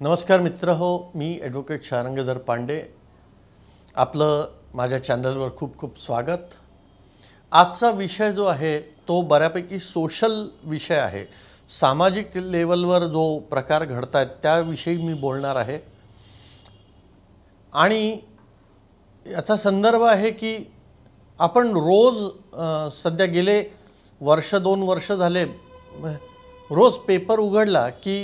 नमस्कार मित्र हो, मी ॲडव्होकेट शारंगधर पांडे. आपलं माझ्या चॅनलवर खूप खूप स्वागत. आजचा विषय जो आहे तो बऱ्यापैकी सोशल विषय आहे. सामाजिक लेवलवर जो प्रकार घडत आहेत त्याविषयी मी बोलणार आहे. आणि याचा संदर्भ आहे की आपण रोज सध्या गेले वर्ष 2 वर्ष झाले रोज पेपर उघडला की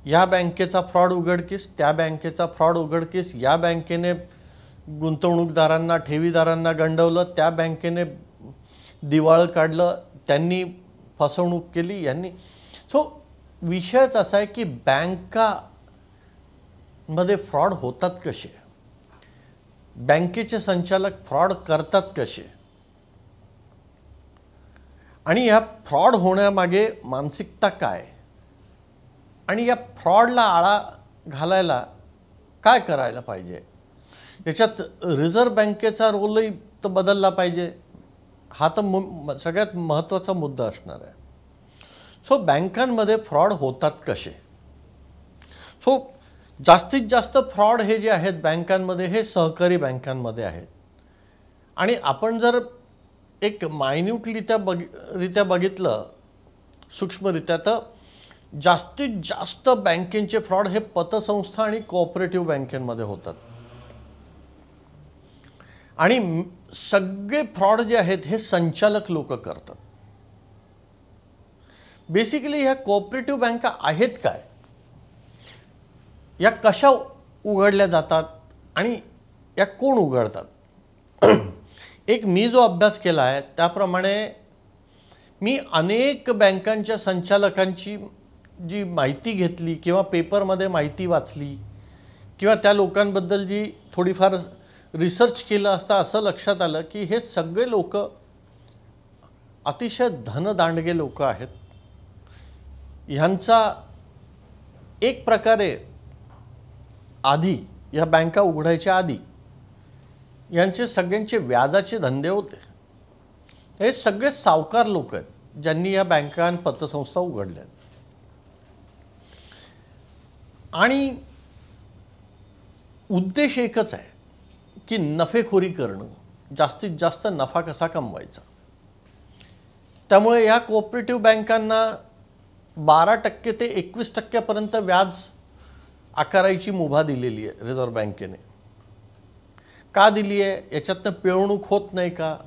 या बँकेचा फ्रॉड उघडकीस, त्या बँकेचा फ्रॉड उघडकीस, या बँकेने गुंतवणूकदारांना ठेवीदारांना गंडवलं, त्या बँकेने दिवाळ काढलं, त्यांनी फसवणूक केली, यांनी. सो विषयच असा आहे की बँकामध्ये फ्रॉड होतात कसे, बँकेचे संचालक फ्रॉड करतात कसे, आणि या फ्रॉड होण्यामागे मानसिकता काय, आणि या फ्रॉडला आळा घालायला काय करायला पाहिजे. याच्यात रिझर्व्ह बँकेचा रोलही तर बदलला पाहिजे. हा तर सगळ्यात महत्त्वाचा मुद्दा असणार आहे. सो बँकांमध्ये फ्रॉड होतात कसे. सो जास्तीत जास्त फ्रॉड हे जे आहेत बँकांमध्ये हे सहकारी बँकांमध्ये आहेत. आणि आपण जर एक मायन्यूटरित्या बघितलं सूक्ष्मरित्या तर जास्तीत जास्त बँकेचे फ्रॉड हे पतसंस्था आणि कोऑपरेटिव्ह बँकेमध्ये होतात. आणि सगळे फ्रॉड जे आहेत हे संचालक लोक करतात. बेसिकली ह्या कोऑपरेटिव्ह बँका आहेत काय, या कशा उघडल्या जातात आणि या कोण उघडतात. एक मी जो अभ्यास केला आहे त्याप्रमाणे मी अनेक बँकांच्या संचालकांची जी माहिती घेतली किंवा पेपरमध्ये माहिती वाचली किंवा त्या लोकांबद्दल जी थोडीफार रिसर्च केलं असता असं लक्षात आलं की हे सगळे लोक अतिशय धनदांडगे लोक आहेत. ह्यांचा एक प्रकारे आधी या बँका उघडायच्या आधी यांचे सगळ्यांचे व्याजाचे धंदे होते. हे सगळे सावकार लोक आहेत ज्यांनी या बँका आणि पतसंस्था उघडल्या. आणि उद्देश एकच आहे की नफेखोरी करणं, जास्तीत जास्त नफा कसा कमवायचा. त्यामुळे या कोऑपरेटिव्ह बँकांना 12% ते 21% व्याज आकारायची मुभा दिलेली आहे रिझर्व्ह बँकेने. का दिली आहे, याच्यातनं पिळवणूक होत नाही का.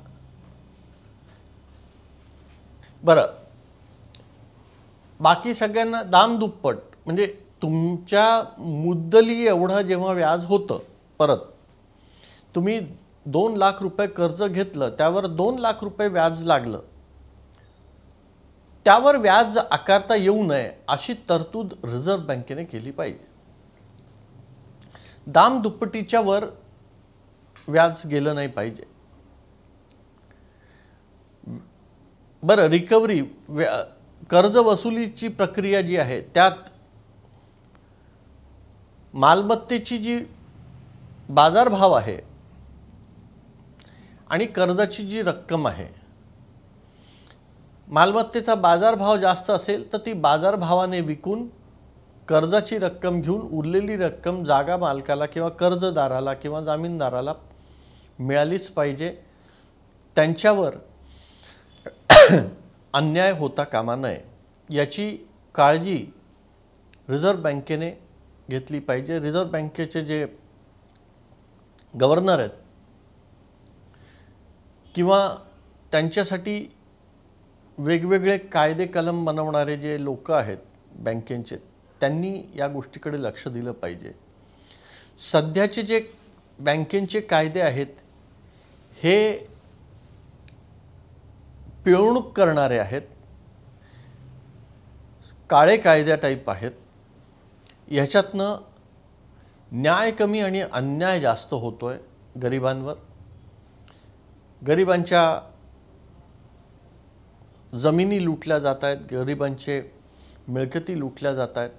बरं, बाकी सगळ्यांना दामदुप्पट म्हणजे तुमच्या मुद्दली एवढं जेव्हा व्याज होतं, परत तुम्ही 2 लाख रुपये कर्ज घेतलं त्यावर 2 लाख रुपये व्याज लागलं, त्यावर व्याज आकारता येऊ नये अशी तरतूद रिझर्व्ह बँकेने केली पाहिजे. दामदुप्पटीच्या वर व्याज गेलं नाही पाहिजे. बरं, रिकव्हरी कर्ज वसुलीची प्रक्रिया जी आहे त्यात मालमत्तेची जी बाजारभाव आहे आणि कर्जाची जी रक्कम आहे, मालमत्तेचा बाजारभाव जास्त असेल तर ती बाजारभावाने विकून कर्जाची रक्कम घेऊन उरलेली रक्कम जागा मालकाला किंवा कर्जदाराला किंवा जामीनदाराला मिळालीच पाहिजे. त्यांच्यावर अन्याय होता कामा नये याची काळजी रिझर्व्ह बँकेने घेतली पाहिजे. रिझर्व्ह बँकेचे जे गव्हर्नर आहेत किंवा त्यांच्यासाठी वेगवेगळे कायदे कलम बनवणारे जे लोक आहेत बँकेचे, त्यांनी या गोष्टीकडे लक्ष दिलं पाहिजे. सध्याचे जे बँकेचे कायदे आहेत हे पिळवणूक करणारे आहेत, काळे कायद्या टाईप आहेत. ह्याच्यातनं न्याय कमी आणि अन्याय जास्त होतोय गरिबांवर. गरिबांच्या जमिनी लुटल्या जात आहेत, गरिबांचे मिळकती लुटल्या जात आहेत.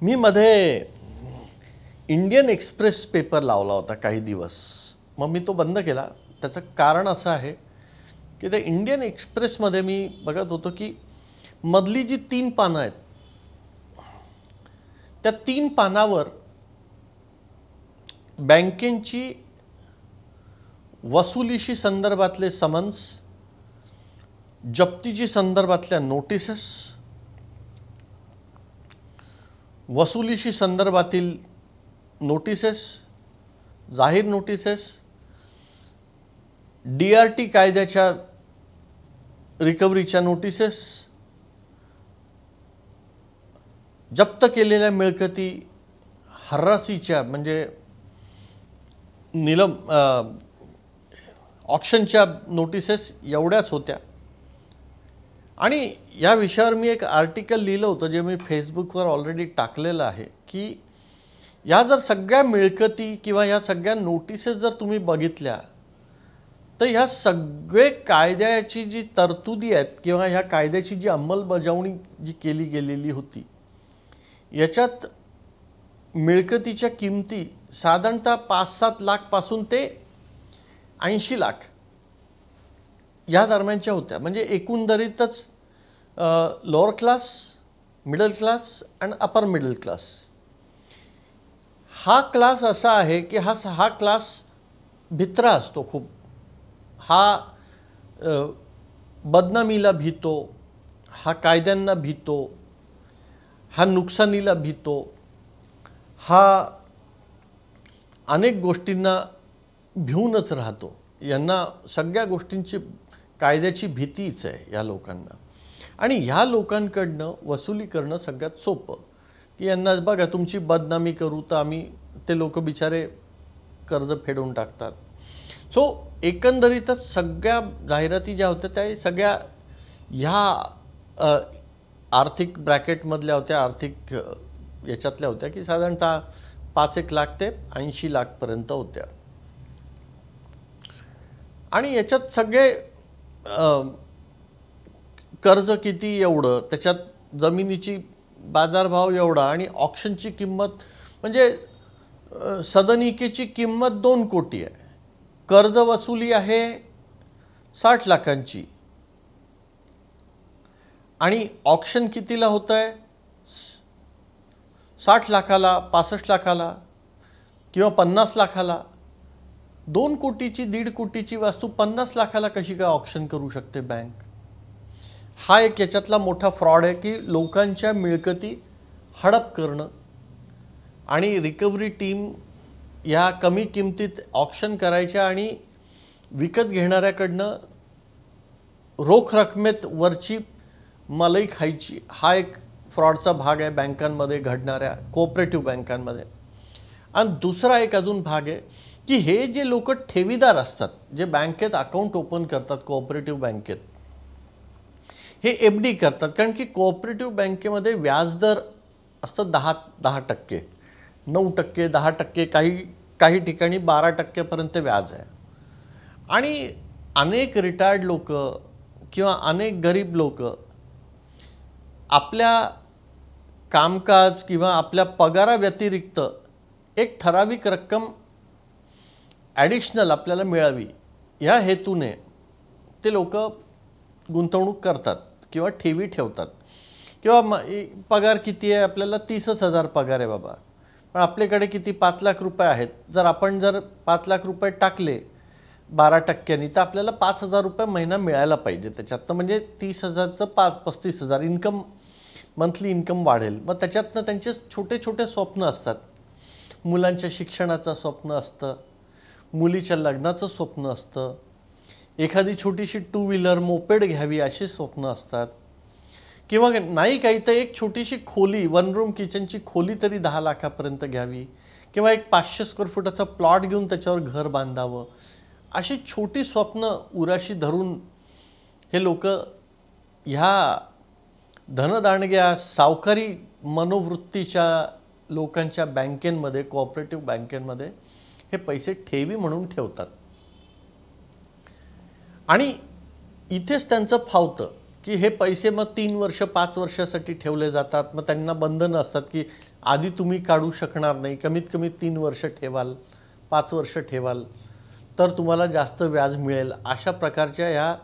मी मध्ये इंडियन एक्सप्रेस पेपर लावला होता काही दिवस, मग मी तो बंद केला. त्याचं कारण असं आहे की त्या इंडियन एक्सप्रेसमध्ये मी बघत होतो की मधली जी 3 पानं आहेत त्या 3 पानावर बँकेची वसुलीशी संदर्भातले समन्स, जप्तीची संदर्भातल्या नोटिसेस, वसुलीशी संदर्भातील नोटिसेस, जाहीर नोटिसेस, DRT कायद्याच्या रिकव्हरीच्या नोटिसेस, जप्त केलेल्या मिळकती हर्रासीच्या म्हणजे ऑक्शनच्या नोटिसेस एवढ्याच होत्या. आणि या विषयावर मी एक आर्टिकल लिहिलं होतं जे मी फेसबुकवर ऑलरेडी टाकलेलं आहे की या जर सगळ्या मिळकती किंवा या सगळ्या नोटिसेस जर तुम्ही बघितल्या तर ह्या सगळे कायद्याची जी तरतुदी आहेत किंवा ह्या कायद्याची जी अंमलबजावणी जी केली गेलेली होती याच्यात मिळकतीच्या किमती साधारणतः 5-7 लाखपासून ते 80 लाख या दरम्यानच्या होत्या. म्हणजे एकंदरीतच लोअर क्लास, मिडल क्लास आणि अपर मिडल क्लास हा क्लास असा आहे की हा क्लास भित्रा असतो खूप. हा बदनामीला भीतो, हा कायद्यांना भीतो, हा नुकसानीला भीतो, हा अनेक गोष्टींना भिवूनच राहतो. यांना सगळ्या गोष्टींची कायद्याची भीतीच आहे या लोकांना. आणि ह्या लोकांकडनं वसुली करणं सगळ्यात सोपं की यांना बघा तुमची बदनामी करू तर आम्ही ते लोक बिचारे कर्ज फेडून टाकतात. सो एकंदरीतच सगळ्या जाहिराती ज्या होत्या त्या सगळ्या ह्या आर्थिक ब्रॅकेटमधल्या होत्या, आर्थिक याच्यातल्या होत्या की साधारणतः 5-1 लाख ते 80 लाखपर्यंत होत्या. आणि याच्यात सगळे कर्ज किती एवढं, त्याच्यात जमिनीची बाजारभाव एवढा आणि ऑक्शनची किंमत म्हणजे सदनिकेची किंमत 2 कोटी आहे, कर्ज वसुली आहे 60 लाखांची आणि ऑक्शन कितीला होतं आहे 60 लाखाला, 65 लाखाला किंवा 50 लाखाला. 2 कोटीची 1.5 कोटीची वस्तू 50 लाखाला कशी काय ऑक्शन करू शकते बँक? हा एक याच्यातला मोठा फ्रॉड आहे की लोकांच्या मिळकती हडप करणं आणि रिकव्हरी टीम या कमी किमतीत ऑक्शन करायच्या आणि विकत घेणाऱ्याकडनं रोख रकमेत वरची मलाई खायची. हा एक फ्रॉडचा भाग आहे बँकांमध्ये घडणाऱ्या, कोऑपरेटिव्ह बँकांमध्ये. आणि दुसरा एक अजून भाग आहे की हे जे लोक ठेवीदार असतात जे बँकेत अकाउंट ओपन करतात कोऑपरेटिव्ह बँकेत, हे FD करतात. कारण की कोऑपरेटिव्ह बँकेमध्ये व्याजदर असतं 10%, 9%, 10%, काही ठिकाणी 12% व्याज आहे. आणि अनेक रिटायर्ड लोक किंवा अनेक गरीब लोक आपल्या कामकाज किंवा आपल्या पगाराव्यतिरिक्त एक ठराविक रक्कम ॲडिशनल आपल्याला मिळावी या हेतूने ते लोक गुंतवणूक करतात किंवा ठेवी ठेवतात. किंवा पगार किती आहे आपल्याला 30,000 पगार आहे बाबा, पण आपल्याकडे किती 5 लाख रुपये आहेत. जर 5 लाख रुपये टाकले 12%नी तर आपल्याला 5,000 रुपये महिना मिळायला पाहिजे त्याच्यात. तर म्हणजे 30,000चं 35,000 इन्कम, मंथली इन्कम वाढेल. मग त्याच्यातनं त्यांचे छोटे छोटे स्वप्न असतात. मुलांच्या शिक्षणाचं स्वप्न असतं, मुलीच्या लग्नाचं स्वप्न असतं, एखादी छोटीशी 2 व्हीलर मोपेड घ्यावी अशी स्वप्न असतात. किंवा नाही काही तर एक छोटीशी खोली, 1 रूम किचनची खोली तरी 10 लाखापर्यंत घ्यावी किंवा एक 500 स्क्वेअर फुटाचा प्लॉट घेऊन त्याच्यावर घर बांधावं. अशी छोटी स्वप्न उराशी धरून हे लोक ह्या धनदांडग्या सावकारी मनोवृत्तीच्या लोकांच्या बँकेमध्ये, कोऑपरेटिव्ह बँकेमध्ये हे पैसे ठेवी म्हणून ठेवतात. आणि इथेच त्यांचं फावतं की हे पैसे मग 3 वर्ष 5 वर्षासाठी ठेवले जातात. मग त्यांना बंधनं असतात की आधी तुम्ही काढू शकणार नाही, कमीत कमी 3 वर्ष ठेवाल, 5 वर्ष ठेवाल तर तुम्हाला जास्त व्याज मिळेल. अशा प्रकारच्या ह्या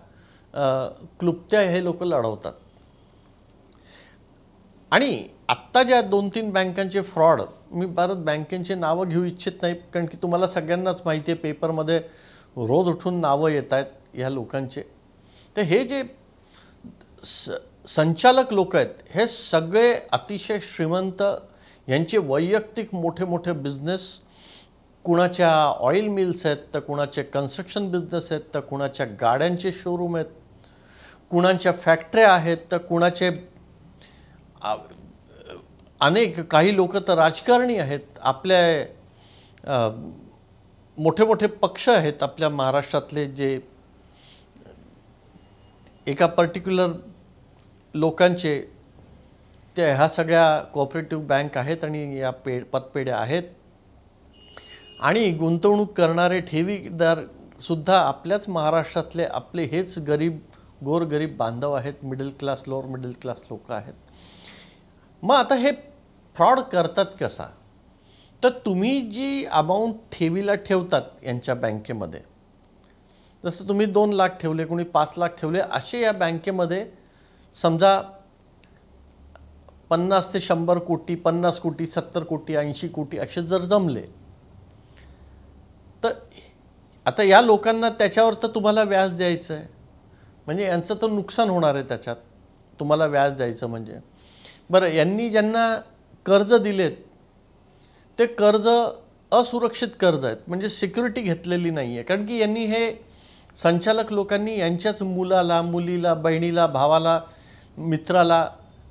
क्लुप्त्या हे लोक लढवतात. आणि आत्ता ज्या 2-3 बँकांचे फ्रॉड, मी परत बँकेचे नावं घेऊ इच्छित नाही, कारण की तुम्हाला सगळ्यांनाच माहिती आहे, पेपरमध्ये रोज उठून नावं येत आहेत ह्या लोकांचे. तर हे जे संचालक लोक आहेत, हे सगळे अतिशय श्रीमंत, यांचे वैयक्तिक मोठे मोठे बिझनेस, कुणाच्या ऑइल मिल्स आहेत, तर कुणाचे कन्स्ट्रक्शन बिझनेस आहेत, तर कुणाच्या गाड्यांचे शोरूम आहेत, कुणाच्या फॅक्टऱ्या आहेत, तर कुणाचे अनेक काही लोक तर राजकारणी आहेत. आपल्या मोठे मोठे पक्ष आहेत आपल्या महाराष्ट्रातले, जे एका पर्टिक्युलर लोकांचे ते ह्या सगळ्या कोऑपरेटिव्ह बँक आहेत आणि या पतपेढ्या आहेत. आणि गुंतवणूक करणारे ठेवीदार सुद्धा आपल्याच महाराष्ट्रातले आपले हेच गोरगरीब बांधव आहेत, middle class, lower middle class लोक आहेत. मग आता हे फ्रॉड करतात कसा? तर तुम्ही जी अमाऊंट ठेवीला ठेवतात यांच्या बँकेमध्ये, जसं तुम्ही 2 लाख ठेवले, कोणी 5 लाख ठेवले, असे या बँकेमध्ये समजा 50 ते 100 कोटी, 50 कोटी, 70 कोटी, 80 कोटी असे जर जमले, तर आता या लोकांना त्याच्यावर तर तुम्हाला व्याज द्यायचं आहे, म्हणजे यांचं तर नुकसान होणार आहे त्याच्यात, तुम्हाला व्याज द्यायचं म्हणजे. बरं, यांनी ज्यांना कर्ज दिलेत ते कर्ज असुरक्षित कर्ज आहेत, म्हणजे सिक्युरिटी घेतलेली नाही आहे, कारण की यांनी हे संचालक लोकांनी यांच्याच मुलाला, मुलीला, बहिणीला, भावाला, मित्राला,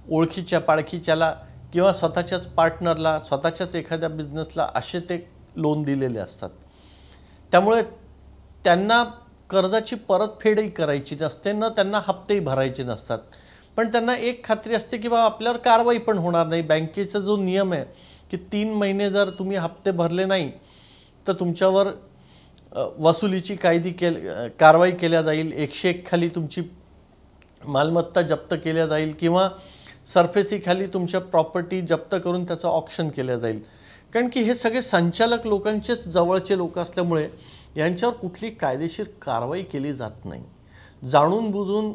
ओळखीच्या पाळखीच्याला किंवा स्वतःच्याच पार्टनरला, स्वतःच्याच एखाद्या बिझनेसला असे ते लोन दिलेले असतात. त्यामुळे त्यांना कर्जाची परतफेडही करायची नसते, न त्यांना हप्तेही भरायचे नसतात. पण त्यांना एक खात्री असते की बाबा आपल्यावर कारवाई पण होणार नाही. बँकेचा जो नियम आहे की 3 महिने जर तुम्ही हप्ते भरले नाही तर तुमच्यावर वसुलीची कारवाई केल्या जाईल, 101 खाली तुमची मालमत्ता जप्त केल्या जाईल किंवा सरफेसीखाली तुमच्या प्रॉपर्टी जप्त करून त्याचं ऑक्शन केलं जाईल. कारण की हे सगळे संचालक लोकांचेच जवळचे लोक असल्यामुळे यांच्यावर कुठली कायदेशीर कारवाई केली जात नाही. जाणून बुजून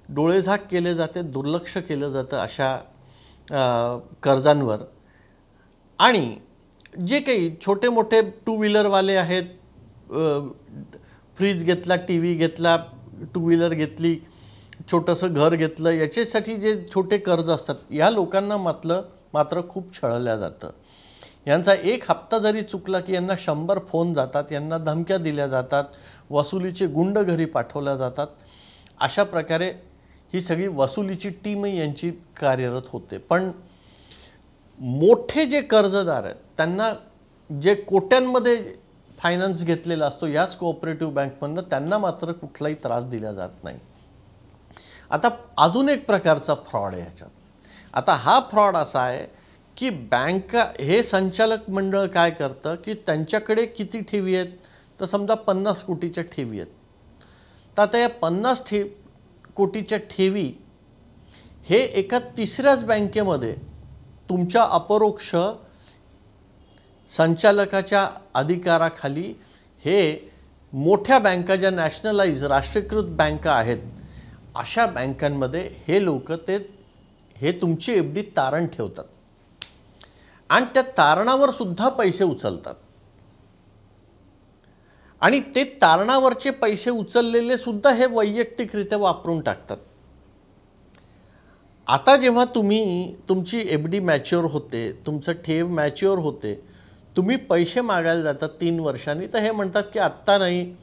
डोळेझाक केले जाते, दुर्लक्ष केलं जातं अशा कर्जांवर. आणि जे काही छोटे मोठे 2 व्हीलरवाले आहेत, फ्रीज घेतला, टी व्ही घेतला, 2 व्हीलर घेतली, छोटंसं घर घेतलं, याच्यासाठी जे छोटे कर्ज असतात, या लोकांना मात्र खूप छळल्या जातं. यांचा एक हप्ता जरी चुकला की यांना 100 फोन जातात, यांना धमक्या दिल्या जातात, वसुलीचे गुंड घरी पाठवल्या जातात. अशा प्रकारे ही सगळी वसुलीची टीमही यांची कार्यरत होते. पण मोठे जे कर्जदार आहेत त्यांना, जे कोट्यांमध्ये फायनान्स घेतलेला असतो याच कोऑपरेटिव्ह बँकमधनं, त्यांना मात्र कुठलाही त्रास दिला जात नाही. आता अजून एक प्रकारचा फ्रॉड आहे ह्याच्यात. आता हा फ्रॉड असा आहे की हे संचालक मंडळ काय करतं की त्यांच्याकडे किती ठेवी आहेत, तर समजा 50 कोटीच्या ठेवी आहेत. तर आता या 50 कोटीच्या ठेवी हे एका तिसऱ्याच बँकेमध्ये तुमच्या अपरोक्ष संचालकाच्या अधिकाराखाली, हे मोठ्या बँका ज्या नॅशनलाइज राष्ट्रीयकृत बँका आहेत अशा बँकांमध्ये हे लोक हे तुमची एफडी तारण ठेवतात आणि त्या तारणावर सुद्धा पैसे उचलतात. आणि ते तारणावरचे पैसे उचललेले सुद्धा हे वैयक्तिकरित्या वापरून टाकतात. आता जेव्हा तुमची एफडी मॅच्युअर होते, तुमचं ठेव मॅच्युअर होते, तुम्ही पैसे मागायला जातात 3 वर्षांनी, तर हे म्हणतात की आत्ता नाही,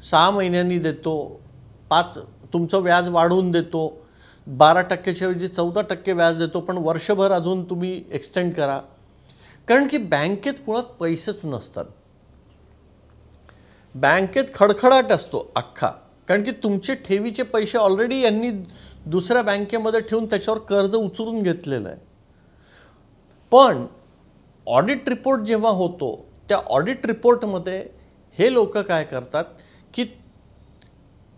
6 महिन्यांनी देतो, 5 तुमचं व्याज वाढवून देतो, 12%च्या ऐवजी 14% व्याज देतो, पण वर्षभर अजून तुम्ही एक्सटेंड करा. कारण की बँकेत मुळात पैसेच नसतात. बँकेत खडखडाट असतो अख्खा, कारण की तुमचे ठेवीचे पैसे ऑलरेडी यांनी दुसऱ्या बँकेमध्ये ठेवून त्याच्यावर कर्ज उचलून घेतलेलं आहे. पण ऑडिट रिपोर्ट जेव्हा होतो, त्या ऑडिट रिपोर्टमध्ये हे लोक काय करतात की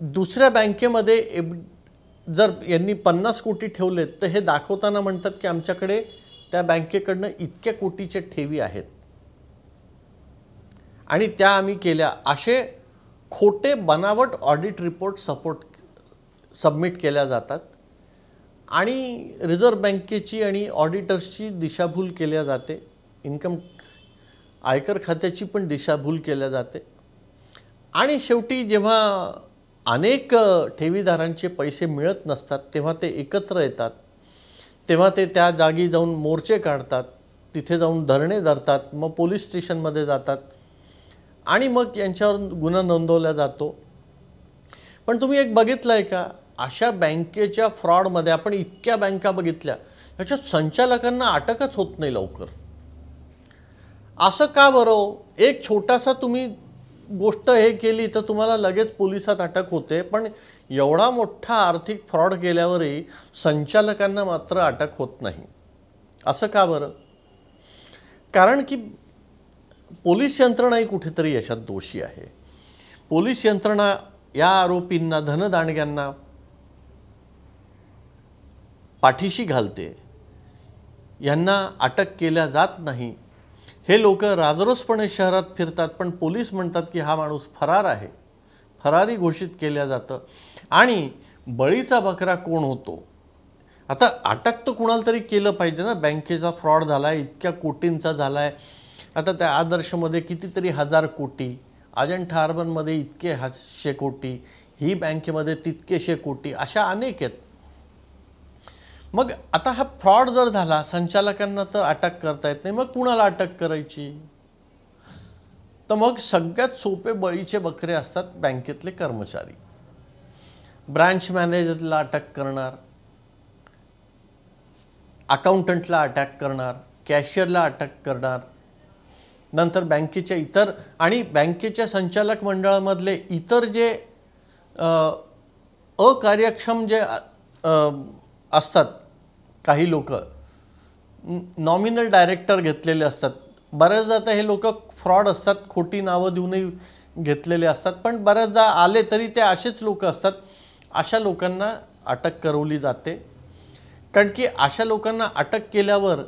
दुसऱ्या बँकेमध्ये जर यांनी 50 कोटी ठेवलेत, तर हे दाखवताना म्हणतात की आमच्याकडे त्या बँकेकडनं इतक्या कोटीच्या ठेवी आहेत आणि त्या आम्ही केल्या, असे खोटे बनावट ऑडिट रिपोर्ट सबमिट केल्या जातात. आणि रिझर्व्ह बँकेची आणि ऑडिटर्सची दिशाभूल केल्या जाते, आयकर खात्याची पण दिशाभूल केल्या जाते. आणि शेवटी जेव्हा अनेक ठेवीदारांचे पैसे मिळत नसतात तेव्हा ते एकत्र येतात, तेव्हा ते त्या जागी जाऊन मोर्चे काढतात, तिथे जाऊन धरणे धरतात, मग पोलीस स्टेशनमध्ये जातात आणि मग यांच्यावर गुन्हा नोंदवला जातो. पण तुम्ही एक बघितलं आहे का, अशा बँकेच्या फ्रॉडमध्ये आपण इतक्या बँका बघितल्या, याच्यात संचालकांना अटकच होत नाही लवकर. असं का बरं? एक छोटासा तुम्ही गोष्ट हे केली तर तुम्हाला लगेच पोलिसात अटक होते, पण एवढा मोठा आर्थिक फ्रॉड केल्यावरही संचालकांना मात्र अटक होत नाही. असं का बरं? कारण की पोलीस यंत्रणाही कुठेतरी याच्यात दोषी आहे. पोलीस यंत्रणा या आरोपींना, धनदांडग्यांना पाठीशी घालते, यांना अटक केल्या जात नाही. हे लोक राजरोसपणे शहरात फिरतात, पण पोलीस म्हणतात की हा माणूस फरार आहे, फरारी घोषित केल्या जातं. आणि बळीचा बकरा कोण होतो? आता अटक तर कुणाला तरी केलं पाहिजे ना. बँकेचा फ्रॉड झाला आहे, इतक्या कोटींचा झाला आहे. आता त्या आदर्शमध्ये कितीतरी 1000 कोटी, अजंठा अर्बनमध्ये इतके 100 कोटी, ही बँकेमध्ये तितकेशे कोटी, अशा अनेक आहेत. मग आता हा फ्रॉड जर झाला, संचालकांना तर अटक करता येत नाही, मग कुणाला अटक करायची? तर मग सगळ्यात सोपे बळीचे बकरे असतात बँकेतले कर्मचारी. ब्रांच मॅनेजरला अटक करणार, अकाउंटंटला अटॅक करणार, कॅशियरला अटक करणार, नंतर बँकेच्या इतर आणि बँकेच्या संचालक मंडळामधले इतर जे अकार्यक्षम जे असतात, काही लोक नॉमिनल डायरेक्टर घेतलेले असतात. बऱ्याचदा आता हे लोक फ्रॉड असतात, खोटी नावं देऊनही घेतलेले असतात, पण बऱ्याचदा आले तरी ते असेच लोक असतात. अशा लोकांना अटक करवली जाते, कारण की अशा लोकांना अटक केल्यावर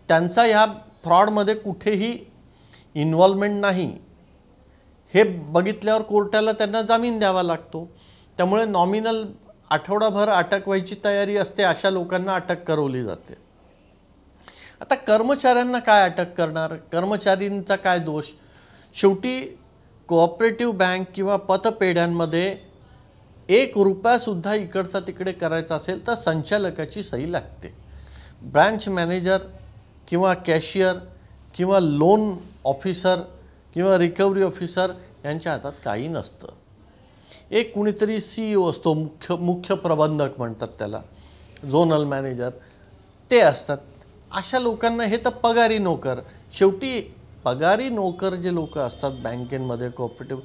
त्यांचा ह्या फ्रॉडमध्ये कुठेही इन्व्हॉल्वमेंट नाही हे बघितल्यावर कोर्टाला त्यांना जामीन द्यावा लागतो. त्यामुळे नॉमिनल आठवडाभर अटक व्हायची तयारी असते, अशा लोकांना अटक करवली जाते. आता कर्मचाऱ्यांना काय अटक करणार? कर्मचारींचा काय दोष? शेवटी कोऑपरेटिव्ह बँक किंवा पतपेढ्यांमध्ये 1 रुपयासुद्धा इकडचा तिकडे करायचा असेल तर संचालकाची सही लागते. ब्रांच मॅनेजर किंवा कॅशियर किंवा लोन ऑफिसर किंवा रिकव्हरी ऑफिसर यांच्या हातात काही नसतं. एक कुणीतरी CEO असतो, मुख्य प्रबंधक म्हणतात त्याला, झोनल मॅनेजर, ते असतात. अशा लोकांना हे तर पगारी नोकर. शेवटी पगारी नोकर जे लोक असतात बँकेमध्ये, कोऑपरेटिव्ह,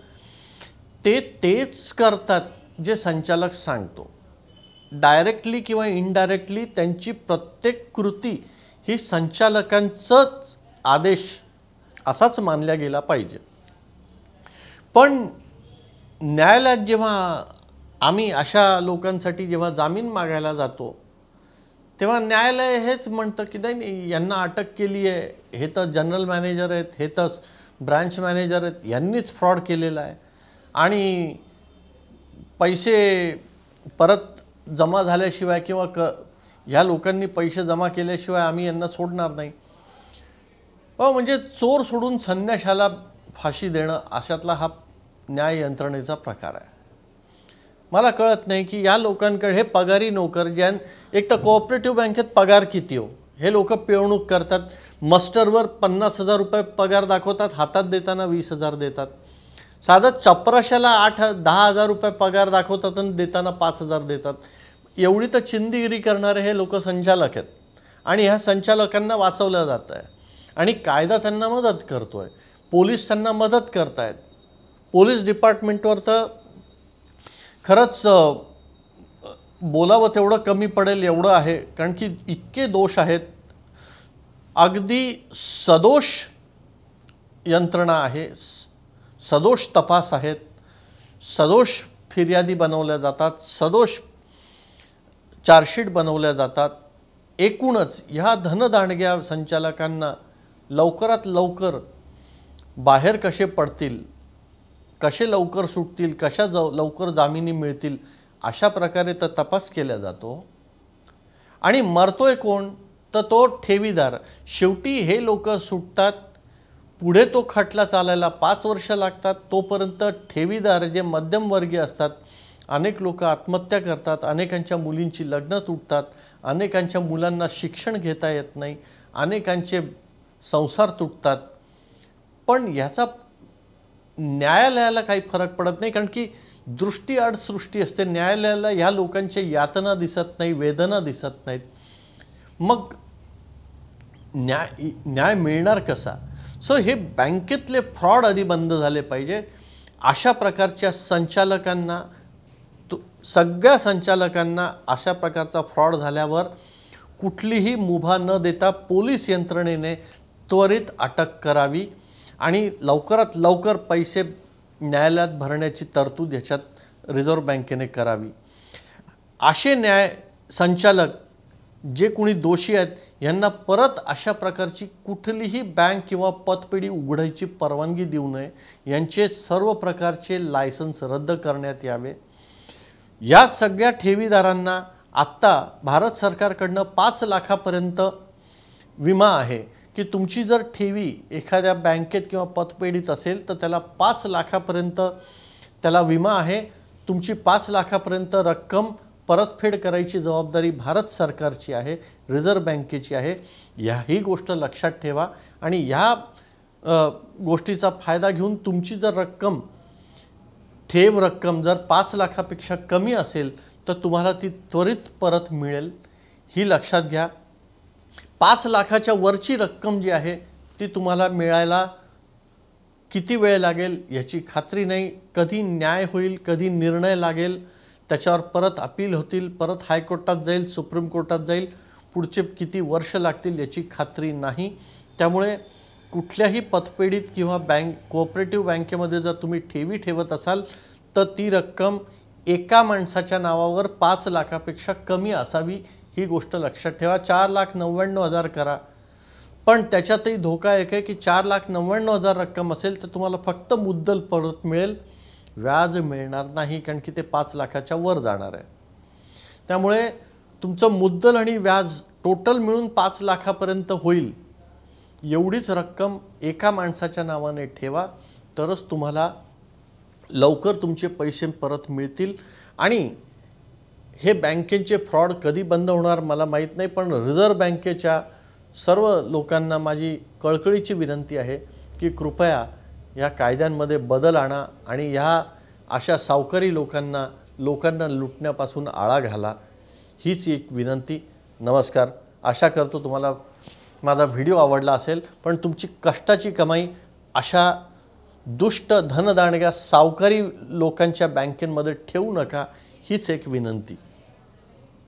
तेच करतात जे संचालक सांगतो. डायरेक्टली किंवा इनडायरेक्टली त्यांची प्रत्येक कृती ही संचालकांचाच आदेश असाच मानला गेला पाहिजे. पण न्यायालयात जेव्हा आम्ही अशा लोकांसाठी जेव्हा जामीन मागायला जातो, तेव्हा न्यायालय हेच म्हणतं की नाही, यांना अटक केली आहे, हे तर जनरल मॅनेजर आहेत, हे तर ब्रांच मॅनेजर आहेत, यांनीच फ्रॉड केलेला आहे आणि पैसे परत जमा झाल्याशिवाय किंवा ह्या लोकांनी पैसे जमा केल्याशिवाय आम्ही यांना सोडणार नाही. म्हणजे चोर सोडून संन्याशाला फाशी देणं, अशातला हा न्याय यंत्रणेचा प्रकार आहे. मला कळत नाही की या लोकांकडे, हे पगारी नोकर, एक तर कोऑपरेटिव्ह बँकेत पगार किती हो, हे लोक पिळवणूक करतात. मस्टरवर 50,000 रुपये पगार दाखवतात, हातात देताना 20,000 देतात. साधं चपराशाला 8-10,000 रुपये पगार दाखवतात आणि देताना 5,000 देतात. एवढी तर चिंदीगिरी करणारे हे लोक संचालक आहेत आणि ह्या संचालकांना वाचवलं जात आहे आणि कायदा त्यांना मदत करतोय, पोलीस त्यांना मदत करतायत. पोलीस डिपार्टमेंटवर तर खरंच बोलावं तेवढं कमी पडेल एवढं आहे, कारण की इतके दोष आहेत. अगदी सदोष यंत्रणा आहे, सदोष तपास आहेत, सदोष फिर्यादी बनवल्या जातात, सदोष चार्जशीट बनवल्या जातात. एकूणच ह्या धनदांडग्या संचालकांना लवकरात लवकर बाहेर कसे पडतील, कसे लवकर सुटतील, कशा लवकर जामिनी मिळतील, अशा प्रकारे तर तपास केला जातो. आणि मरतोय कोण? तर तो ठेवीदार. शेवटी हे लोक सुटतात, पुढे तो खटला चालायला 5 वर्ष लागतात. तोपर्यंत ठेवीदार जे मध्यमवर्गीय असतात, अनेक लोक आत्महत्या करतात, अनेकांच्या मुलींची लग्न तुटतात, अनेकांच्या मुलांना शिक्षण घेता येत नाही, अनेकांचे संसार तुटतात. पण याचा न्यायालयाला काही फरक पडत नाही, कारण की दृष्टीआड सृष्टी असते. न्यायालयाला ह्या लोकांच्या यातना दिसत नाही, वेदना दिसत नाहीत. मग न्याय मिळणार कसा? सो हे बँकेतले फ्रॉड आधी बंद झाले पाहिजे. अशा प्रकारच्या संचालकांना, सगळ्या संचालकांना अशा प्रकारचा फ्रॉड झाल्यावर कुठलीही मुभा न देता पोलीस यंत्रणेने त्वरित अटक करावी आणि लवकरात लवकर पैसे न्यायालयात भरण्याची तरतूद ह्याच्यात रिझर्व्ह बँकेने करावी. असे न्याय संचालक जे कोणी दोषी आहेत यांना परत अशा प्रकारची कुठलीही बँक किंवा पतपेढी उघडायची परवानगी देऊ नये. यांचे सर्व प्रकारचे लायसन्स रद्द करण्यात यावे. या सगळ्या ठेवीदारांना आत्ता भारत सरकारकडनं 5 लाखापर्यंत विमा आहे की तुमची जर ठेवी एखाद्या बँकेत किंवा पतपेढीत असेल तर त्याला 5 लाखापर्यंत त्याला विमा आहे. तुमची 5 लाखापर्यंत रक्कम परतफेड करायची जबाबदारी भारत सरकारची आहे, रिझर्व्ह बँकेची आहे. ही गोष्ट लक्षात ठेवा आणि ह्या गोष्टीचा फायदा घेऊन तुमची जर रक्कम, ठेव रक्कम जर 5 लाखापेक्षा कमी असेल तर तुम्हाला ती त्वरित परत मिळेल, ही लक्षात घ्या. 5 लाखाच्या वरची रक्कम जी आहे ती तुम्हाला मिळायला किती वेळ लागेल याची खात्री नाही. कधी न्याय होईल, कधी निर्णय लागेल, त्याच्यावर परत अपील होतील, परत हायकोर्टात जाईल, सुप्रीम कोर्टात जाईल, पुढचे किती वर्ष लागतील याची खात्री नाही. त्यामुळे कुठल्याही पतपेढीत किंवा कोऑपरेटिव्ह बँकेमध्ये जर तुम्ही ठेवी ठेवत असाल तर ती रक्कम एका माणसाच्या नावावर 5 लाखापेक्षा कमी असावी, ही गोष्ट लक्षात ठेवा. 4,99,000 करा, पण त्याच्यातही धोका एक आहे की 4,99,000 रक्कम असेल तर तुम्हाला फक्त मुद्दल परत मिळेल, व्याज मिळणार नाही, कारण की ते 5 लाखाच्या वर जाणार आहे. त्यामुळे तुमचं मुद्दल आणि व्याज टोटल मिळून 5 लाखापर्यंत होईल एवढीच रक्कम एका माणसाच्या नावाने ठेवा, तरच तुम्हाला लवकर तुमचे पैसे परत मिळतील. आणि हे बँकेचे फ्रॉड कधी बंद होणार मला माहीत नाही, पण रिझर्व्ह बँकेच्या सर्व लोकांना माझी कळकळीची विनंती आहे की कृपया या कायद्यांमध्ये बदल आणा आणि ह्या अशा सावकारी लोकांना लुटण्यापासून आळा घाला, हीच एक विनंती. नमस्कार. आशा करतो तुम्हाला माझा व्हिडिओ आवडला असेल, पण तुमची कष्टाची कमाई अशा दुष्ट धनदांडग्या सावकारी लोकांच्या बँकेमध्ये ठेवू नका, हीच एक विनंती.